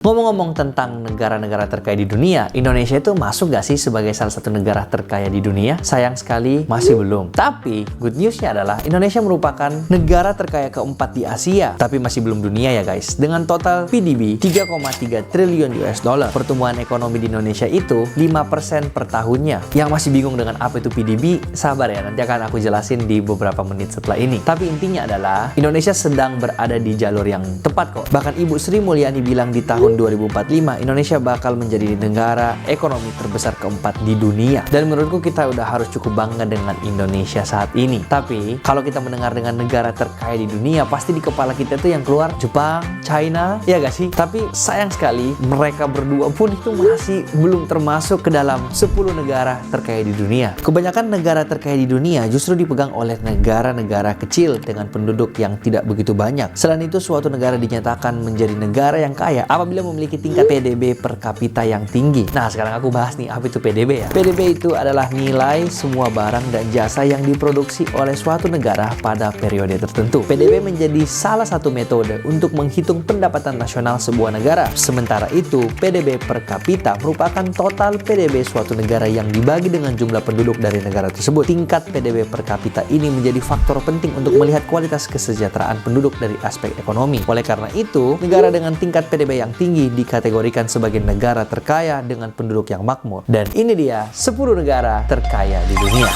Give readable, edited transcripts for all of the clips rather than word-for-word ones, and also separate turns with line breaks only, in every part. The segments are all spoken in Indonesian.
Ngomong-ngomong tentang negara-negara terkaya di dunia, Indonesia itu masuk gak sih sebagai salah satu negara terkaya di dunia? Sayang sekali, masih belum. Tapi, good newsnya adalah Indonesia merupakan negara terkaya keempat di Asia. Tapi masih belum dunia ya guys. Dengan total PDB 3,3 triliun US dollar. Pertumbuhan ekonomi di Indonesia itu 5% per tahunnya. Yang masih bingung dengan apa itu PDB, sabar ya, nanti akan aku jelasin di beberapa menit setelah ini. Tapi intinya adalah, Indonesia sedang berada di jalur yang tepat kok. Bahkan Ibu Sri Mulyani bilang di tahun 2045 Indonesia bakal menjadi negara ekonomi terbesar keempat di dunia. Dan menurutku kita udah harus cukup bangga dengan Indonesia saat ini. Tapi kalau kita mendengar dengan negara terkaya di dunia, pasti di kepala kita tuh yang keluar Jepang, China, ya gak sih? Tapi sayang sekali mereka berdua pun itu masih belum termasuk ke dalam 10 negara terkaya di dunia. Kebanyakan negara terkaya di dunia justru dipegang oleh negara-negara kecil dengan penduduk yang tidak begitu banyak. Selain itu, suatu negara dinyatakan menjadi negara yang kaya apabila memiliki tingkat PDB per kapita yang tinggi. Nah, sekarang aku bahas nih, apa itu PDB ya? PDB itu adalah nilai semua barang dan jasa yang diproduksi oleh suatu negara pada periode tertentu. PDB menjadi salah satu metode untuk menghitung pendapatan nasional sebuah negara. Sementara itu, PDB per kapita merupakan total PDB suatu negara yang dibagi dengan jumlah penduduk dari negara tersebut. Tingkat PDB per kapita ini menjadi faktor penting untuk melihat kualitas kesejahteraan penduduk dari aspek ekonomi. Oleh karena itu, negara dengan tingkat PDB yang tinggi dikategorikan sebagai negara terkaya dengan penduduk yang makmur. Dan ini dia 10 negara terkaya di dunia.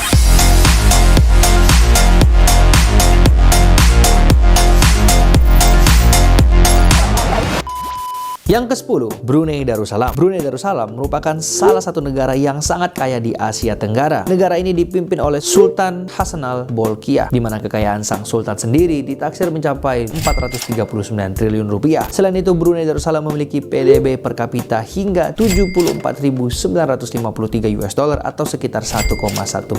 Yang ke-10, Brunei Darussalam. Brunei Darussalam merupakan salah satu negara yang sangat kaya di Asia Tenggara. Negara ini dipimpin oleh Sultan Hassanal Bolkiah, di mana kekayaan sang sultan sendiri ditaksir mencapai 439 triliun rupiah. Selain itu, Brunei Darussalam memiliki PDB per kapita hingga 74.953 US dollar atau sekitar 1,1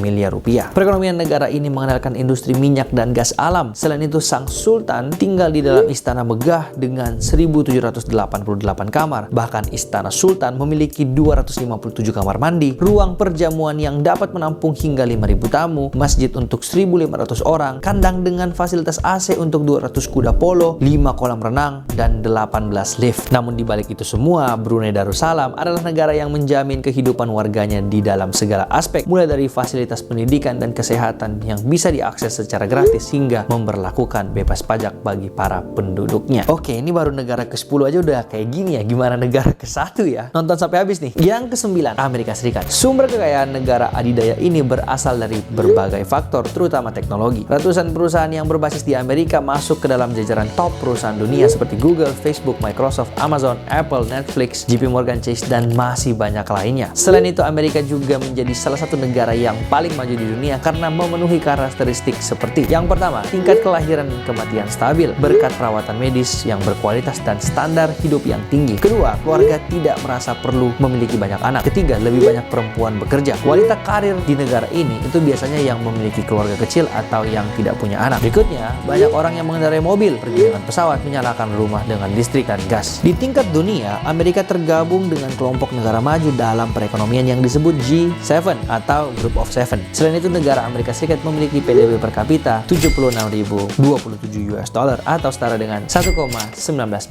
miliar rupiah. Perekonomian negara ini mengandalkan industri minyak dan gas alam. Selain itu, sang sultan tinggal di dalam istana megah dengan 1.788 kamar. Bahkan istana sultan memiliki 257 kamar mandi, ruang perjamuan yang dapat menampung hingga 5.000 tamu, masjid untuk 1.500 orang, kandang dengan fasilitas AC untuk 200 kuda polo, 5 kolam renang, dan 18 lift. Namun di balik itu semua, Brunei Darussalam adalah negara yang menjamin kehidupan warganya di dalam segala aspek, mulai dari fasilitas pendidikan dan kesehatan yang bisa diakses secara gratis hingga memberlakukan bebas pajak bagi para penduduknya. Oke, ini baru negara ke-10 aja udah kayak gini ya, gimana negara ke-1 ya? Nonton sampai habis nih. Yang ke-9, Amerika Serikat. Sumber kekayaan negara adidaya ini berasal dari berbagai faktor, terutama teknologi. Ratusan perusahaan yang berbasis di Amerika masuk ke dalam jajaran top perusahaan dunia seperti Google, Facebook, Microsoft, Amazon, Apple, Netflix, JP Morgan Chase, dan masih banyak lainnya. Selain itu, Amerika juga menjadi salah satu negara yang paling maju di dunia karena memenuhi karakteristik seperti yang pertama, tingkat kelahiran dan kematian stabil berkat perawatan medis yang berkualitas dan standar hidup yang tinggi. Kedua, keluarga tidak merasa perlu memiliki banyak anak. Ketiga, lebih banyak perempuan bekerja. Kualitas karir di negara ini itu biasanya yang memiliki keluarga kecil atau yang tidak punya anak. Berikutnya, banyak orang yang mengendarai mobil, pergi dengan pesawat, menyalakan rumah dengan listrik dan gas. Di tingkat dunia, Amerika tergabung dengan kelompok negara maju dalam perekonomian yang disebut G7 atau Group of Seven. Selain itu, negara Amerika Serikat memiliki PDB per kapita 76.027 US dollar atau setara dengan 1,19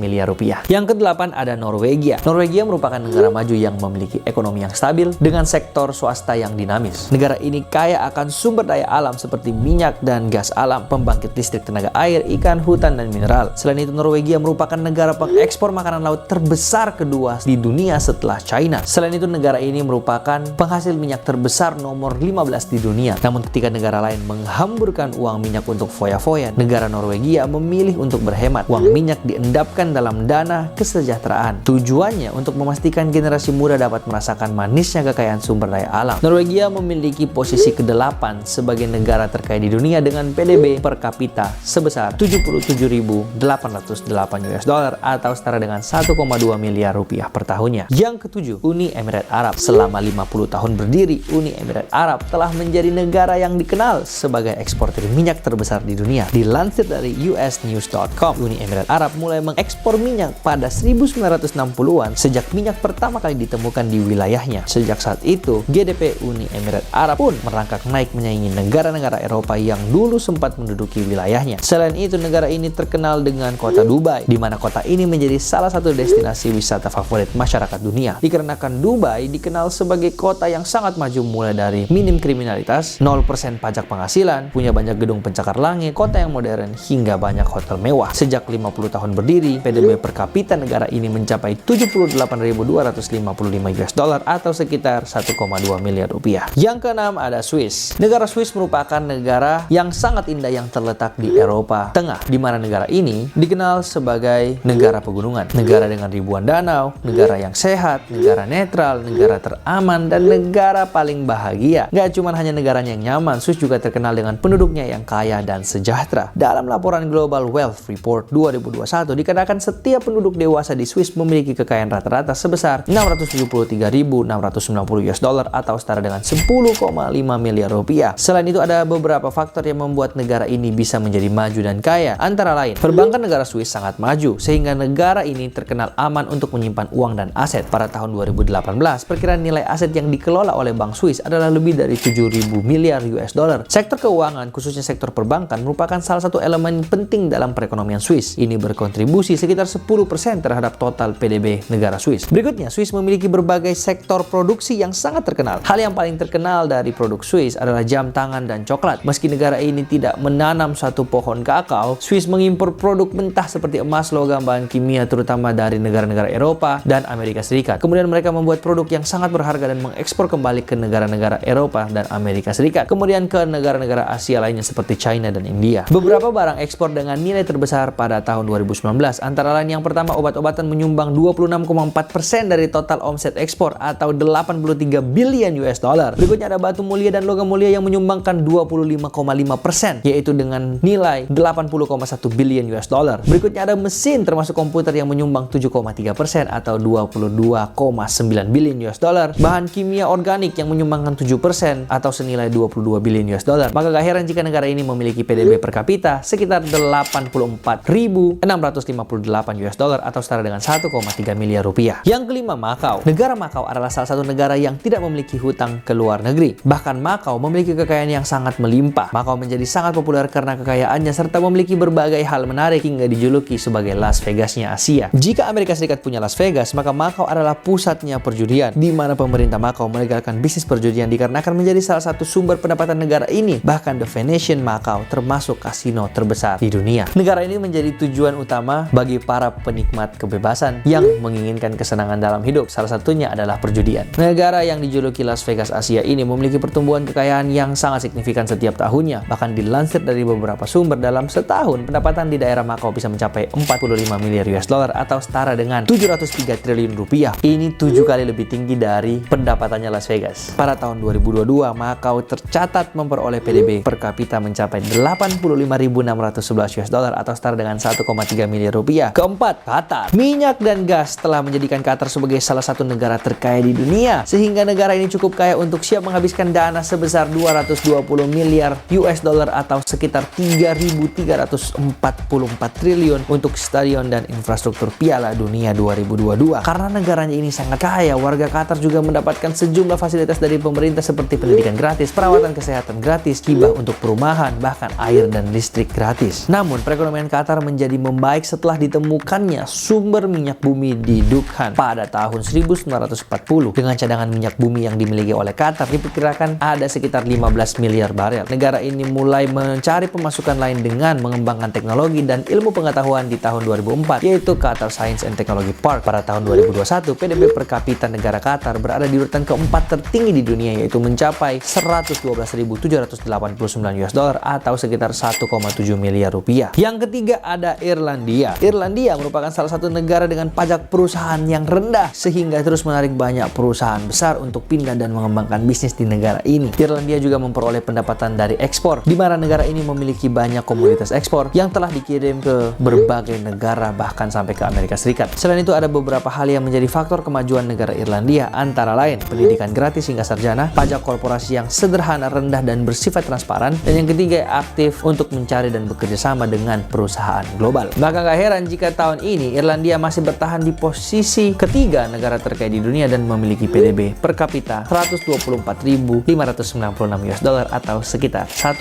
miliar rupiah. Yang ke-8 ada Norwegia. Norwegia merupakan negara maju yang memiliki ekonomi yang stabil dengan sektor swasta yang dinamis. Negara ini kaya akan sumber daya alam seperti minyak dan gas alam, pembangkit listrik tenaga air, ikan, hutan, dan mineral. Selain itu, Norwegia merupakan negara pengekspor makanan laut terbesar kedua di dunia setelah China. Selain itu, negara ini merupakan penghasil minyak terbesar nomor 15 di dunia. Namun ketika negara lain menghamburkan uang minyak untuk foya-foya, negara Norwegia memilih untuk berhemat. Uang minyak diendapkan dalam dana kesejahteraan. Tujuannya untuk memastikan generasi muda dapat merasakan manisnya kekayaan sumber daya alam. Norwegia memiliki posisi ke-8 sebagai negara terkaya di dunia dengan PDB per kapita sebesar 77.808 US dollar atau setara dengan 1,2 miliar rupiah per tahunnya. Yang ke-7, Uni Emirat Arab. Selama 50 tahun berdiri, Uni Emirat Arab telah menjadi negara yang dikenal sebagai eksportir minyak terbesar di dunia. Dilansir dari usnews.com, Uni Emirat Arab mulai mengekspor minyak pada 19 1960-an sejak minyak pertama kali ditemukan di wilayahnya. Sejak saat itu, GDP Uni Emirat Arab pun merangkak naik menyaingi negara-negara Eropa yang dulu sempat menduduki wilayahnya. Selain itu, negara ini terkenal dengan kota Dubai, di mana kota ini menjadi salah satu destinasi wisata favorit masyarakat dunia. Dikarenakan Dubai dikenal sebagai kota yang sangat maju mulai dari minim kriminalitas, 0% pajak penghasilan, punya banyak gedung pencakar langit, kota yang modern, hingga banyak hotel mewah. Sejak 50 tahun berdiri, PDB per kapita negara ini mencapai 78.255 US dollar atau sekitar 1,2 miliar rupiah. Yang keenam ada Swiss. Negara Swiss merupakan negara yang sangat indah yang terletak di Eropa Tengah, di mana negara ini dikenal sebagai negara pegunungan, negara dengan ribuan danau, negara yang sehat, negara netral, negara teraman, dan negara paling bahagia. Gak cuma hanya negaranya yang nyaman, Swiss juga terkenal dengan penduduknya yang kaya dan sejahtera. Dalam laporan Global Wealth Report 2021, dikatakan setiap penduduk dewasa di Swiss memiliki kekayaan rata-rata sebesar 673.690 US dollar atau setara dengan 10,5 miliar rupiah. Selain itu, ada beberapa faktor yang membuat negara ini bisa menjadi maju dan kaya. Antara lain, perbankan negara Swiss sangat maju, sehingga negara ini terkenal aman untuk menyimpan uang dan aset. Pada tahun 2018, perkiraan nilai aset yang dikelola oleh Bank Swiss adalah lebih dari 7.000 miliar US dollar. Sektor keuangan, khususnya sektor perbankan, merupakan salah satu elemen penting dalam perekonomian Swiss. Ini berkontribusi sekitar 10% terhadap total PDB negara Swiss. Berikutnya, Swiss memiliki berbagai sektor produksi yang sangat terkenal. Hal yang paling terkenal dari produk Swiss adalah jam tangan dan coklat. Meski negara ini tidak menanam suatu pohon kakao, Swiss mengimpor produk mentah seperti emas, logam, bahan kimia, terutama dari negara-negara Eropa dan Amerika Serikat. Kemudian mereka membuat produk yang sangat berharga dan mengekspor kembali ke negara-negara Eropa dan Amerika Serikat. Kemudian ke negara-negara Asia lainnya seperti China dan India. Beberapa barang ekspor dengan nilai terbesar pada tahun 2019, antara lain yang pertama, obat-obatan menyumbang 26,4% dari total omset ekspor atau 83 billion US dollar. Berikutnya ada batu mulia dan logam mulia yang menyumbangkan 25,5%, yaitu dengan nilai 80,1 billion US dollar. Berikutnya ada mesin termasuk komputer yang menyumbang 7,3% atau 22,9 billion US dollar. Bahan kimia organik yang menyumbangkan 7% atau senilai 22 billion US dollar. Maka gak heran jika negara ini memiliki PDB per kapita sekitar 84.658 US dollar atau setara dengan 1,3 miliar rupiah. Yang kelima, Makau. Negara Makau adalah salah satu negara yang tidak memiliki hutang ke luar negeri. Bahkan Makau memiliki kekayaan yang sangat melimpah. Makau menjadi sangat populer karena kekayaannya serta memiliki berbagai hal menarik hingga dijuluki sebagai Las Vegasnya Asia. Jika Amerika Serikat punya Las Vegas, maka Makau adalah pusatnya perjudian, di mana pemerintah Makau melegalkan bisnis perjudian dikarenakan menjadi salah satu sumber pendapatan negara ini. Bahkan The Venetian Macau termasuk kasino terbesar di dunia. Negara ini menjadi tujuan utama bagi para penikmat kebebasan yang menginginkan kesenangan dalam hidup. Salah satunya adalah perjudian. Negara yang dijuluki Las Vegas Asia ini memiliki pertumbuhan kekayaan yang sangat signifikan setiap tahunnya. Bahkan dilansir dari beberapa sumber, dalam setahun pendapatan di daerah Makau bisa mencapai 45 miliar US dollar atau setara dengan 703 triliun rupiah. Ini 7 kali lebih tinggi dari pendapatannya Las Vegas. Pada tahun 2022, Makau tercatat memperoleh PDB per kapita mencapai 85.611 US dollar atau setara dengan 1,3 miliar rupiah. Keempat, Qatar. Minyak dan gas telah menjadikan Qatar sebagai salah satu negara terkaya di dunia, sehingga negara ini cukup kaya untuk siap menghabiskan dana sebesar 220 miliar US dollar atau sekitar 3.344 triliun untuk stadion dan infrastruktur Piala Dunia 2022. Karena negaranya ini sangat kaya, warga Qatar juga mendapatkan sejumlah fasilitas dari pemerintah seperti pendidikan gratis, perawatan kesehatan gratis, hibah untuk perumahan, bahkan air dan listrik gratis. Namun, perekonomian Qatar menjadi membaik setelah ditemukannya sumber minyak bumi di Dukhan pada tahun 1940. Dengan cadangan minyak bumi yang dimiliki oleh Qatar, diperkirakan ada sekitar 15 miliar barel. Negara ini mulai mencari pemasukan lain dengan mengembangkan teknologi dan ilmu pengetahuan di tahun 2004, yaitu Qatar Science and Technology Park. Pada tahun 2021, PDB per kapita negara Qatar berada di urutan keempat tertinggi di dunia, yaitu mencapai 112.789 US dollar atau sekitar 1,7 miliar rupiah. Yang ketiga ada Irlandia. Irlandia merupakan salah satu negara dengan pajak perusahaan yang rendah, sehingga terus menarik banyak perusahaan besar untuk pindah dan mengembangkan bisnis di negara ini. Irlandia juga memperoleh pendapatan dari ekspor, di mana negara ini memiliki banyak komoditas ekspor yang telah dikirim ke berbagai negara, bahkan sampai ke Amerika Serikat. Selain itu, ada beberapa hal yang menjadi faktor kemajuan negara Irlandia, antara lain pendidikan gratis hingga sarjana, pajak korporasi yang sederhana, rendah, dan bersifat transparan, dan yang ketiga aktif untuk mencari dan bekerja sama dengan perusahaan global. Maka gak heran jika tahun ini Irlandia Finlandia masih bertahan di posisi ketiga negara terkaya di dunia dan memiliki PDB per kapita 124.596 US dollar atau sekitar 1,9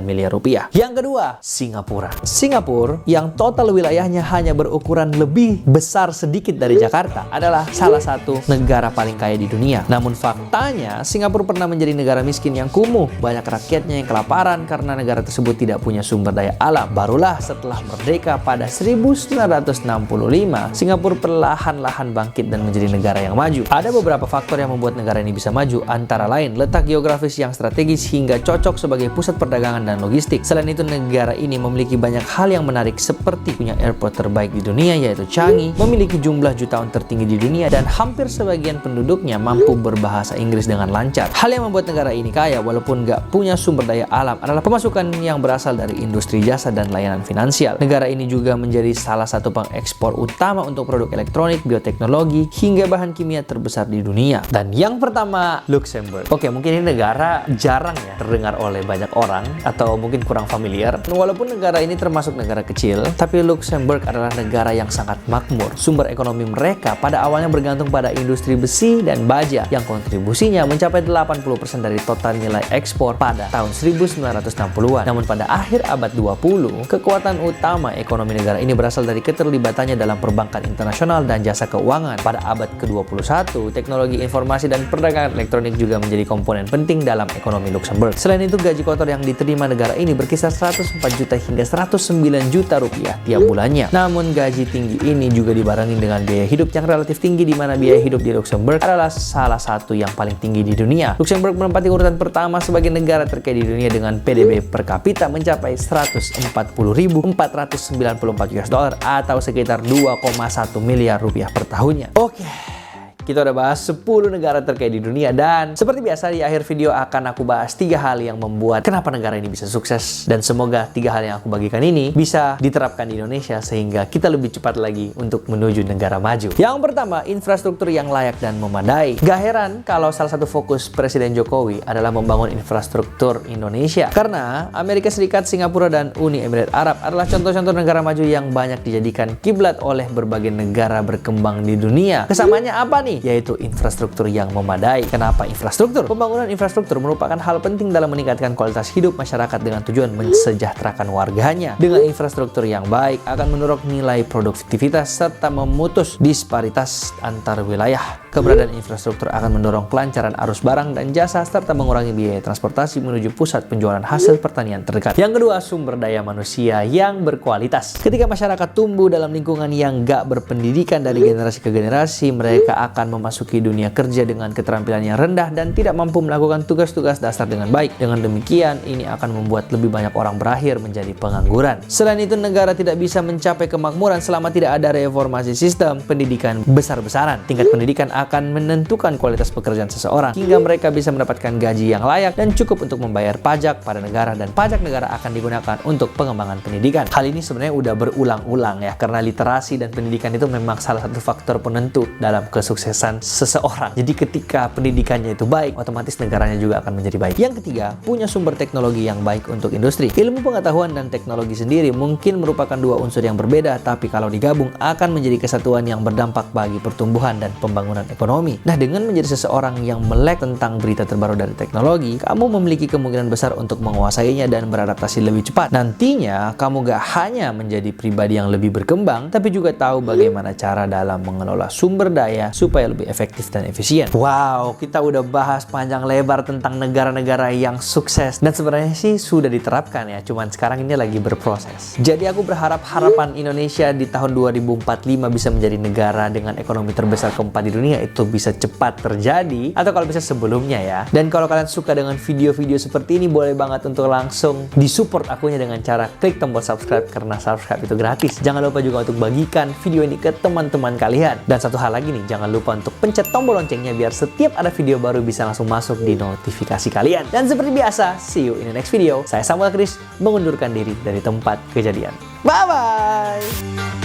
miliar rupiah. Yang kedua, Singapura. Singapura yang total wilayahnya hanya berukuran lebih besar sedikit dari Jakarta adalah salah satu negara paling kaya di dunia. Namun faktanya, Singapura pernah menjadi negara miskin yang kumuh. Banyak rakyatnya yang kelaparan karena negara tersebut tidak punya sumber daya alam. Barulah setelah merdeka pada 1965, Singapura perlahan-lahan bangkit dan menjadi negara yang maju. Ada beberapa faktor yang membuat negara ini bisa maju, antara lain letak geografis yang strategis hingga cocok sebagai pusat perdagangan dan logistik. Selain itu, negara ini memiliki banyak hal yang menarik seperti punya airport terbaik di dunia yaitu Changi, memiliki jumlah jutawan tertinggi di dunia, dan hampir sebagian penduduknya mampu berbahasa Inggris dengan lancar. Hal yang membuat negara ini kaya walaupun nggak punya sumber daya alam adalah pemasukan yang berasal dari industri jasa dan layanan finansial. Negara ini juga menjadi salah satu pengekspor utama untuk produk elektronik, bioteknologi, hingga bahan kimia terbesar di dunia. Dan yang pertama, Luxembourg. Oke, mungkin ini negara jarang ya terdengar oleh banyak orang atau mungkin kurang familiar. Walaupun negara ini termasuk negara kecil, tapi Luxembourg adalah negara yang sangat makmur. Sumber ekonomi mereka pada awalnya bergantung pada industri besi dan baja yang kontribusinya mencapai 80% dari total nilai ekspor pada tahun 1960-an. Namun pada akhir abad 20, kekuatan utama ekonomi negara ini berasal dari keterlibatannya dalam perbankan internasional dan jasa keuangan. Pada abad ke-21, teknologi informasi dan perdagangan elektronik juga menjadi komponen penting dalam ekonomi Luxembourg. Selain itu, gaji kotor yang diterima negara ini berkisar 104 juta hingga 109 juta rupiah tiap bulannya. Namun gaji tinggi ini juga dibarengi dengan biaya hidup yang relatif tinggi, di mana biaya hidup di Luxembourg adalah salah satu yang paling tinggi di dunia. Luxembourg menempati urutan pertama sebagai negara terkaya di dunia dengan PDB per kapita mencapai 140.494 US dollar atau sekitar 2,1 miliar rupiah per tahunnya. Oke. Kita udah bahas 10 negara terkaya di dunia, dan seperti biasa di akhir video akan aku bahas 3 hal yang membuat kenapa negara ini bisa sukses, dan semoga 3 hal yang aku bagikan ini bisa diterapkan di Indonesia sehingga kita lebih cepat lagi untuk menuju negara maju. Yang pertama, infrastruktur yang layak dan memadai. Gak heran kalau salah satu fokus Presiden Jokowi adalah membangun infrastruktur Indonesia, karena Amerika Serikat, Singapura, dan Uni Emirat Arab adalah contoh-contoh negara maju yang banyak dijadikan kiblat oleh berbagai negara berkembang di dunia. Kesamaannya apa nih? Yaitu infrastruktur yang memadai. Kenapa infrastruktur? Pembangunan infrastruktur merupakan hal penting dalam meningkatkan kualitas hidup masyarakat dengan tujuan mensejahterakan warganya. Dengan infrastruktur yang baik akan mendorong nilai produktivitas serta memutus disparitas antar wilayah. Keberadaan infrastruktur akan mendorong kelancaran arus barang dan jasa serta mengurangi biaya transportasi menuju pusat penjualan hasil pertanian terdekat. Yang kedua, sumber daya manusia yang berkualitas. Ketika masyarakat tumbuh dalam lingkungan yang gak berpendidikan dari generasi ke generasi, mereka akan memasuki dunia kerja dengan keterampilan yang rendah dan tidak mampu melakukan tugas-tugas dasar dengan baik. Dengan demikian, ini akan membuat lebih banyak orang berakhir menjadi pengangguran. Selain itu, negara tidak bisa mencapai kemakmuran selama tidak ada reformasi sistem pendidikan besar-besaran. Tingkat pendidikan akan menentukan kualitas pekerjaan seseorang hingga mereka bisa mendapatkan gaji yang layak dan cukup untuk membayar pajak pada negara, dan pajak negara akan digunakan untuk pengembangan pendidikan. Hal ini sebenarnya udah berulang-ulang ya, karena literasi dan pendidikan itu memang salah satu faktor penentu dalam kesuksesan seseorang. Jadi ketika pendidikannya itu baik, otomatis negaranya juga akan menjadi baik. Yang ketiga, punya sumber teknologi yang baik untuk industri. Ilmu pengetahuan dan teknologi sendiri mungkin merupakan dua unsur yang berbeda, tapi kalau digabung akan menjadi kesatuan yang berdampak bagi pertumbuhan dan pembangunan ekonomi. Nah, dengan menjadi seseorang yang melek tentang berita terbaru dari teknologi, kamu memiliki kemungkinan besar untuk menguasainya dan beradaptasi lebih cepat. Nantinya, kamu gak hanya menjadi pribadi yang lebih berkembang, tapi juga tahu bagaimana cara dalam mengelola sumber daya supaya lebih efektif dan efisien. Wow, kita udah bahas panjang lebar tentang negara-negara yang sukses, dan sebenarnya sih sudah diterapkan ya, cuman sekarang ini lagi berproses. Jadi aku berharap harapan Indonesia di tahun 2045 bisa menjadi negara dengan ekonomi terbesar keempat di dunia itu bisa cepat terjadi, atau kalau bisa sebelumnya ya. Dan kalau kalian suka dengan video-video seperti ini, boleh banget untuk langsung disupport akunya dengan cara klik tombol subscribe, karena subscribe itu gratis. Jangan lupa juga untuk bagikan video ini ke teman-teman kalian. Dan satu hal lagi nih, jangan lupa untuk pencet tombol loncengnya biar setiap ada video baru bisa langsung masuk di notifikasi kalian. Dan seperti biasa, see you in the next video. Saya Samuel Chris, mengundurkan diri dari tempat kejadian. Bye-bye!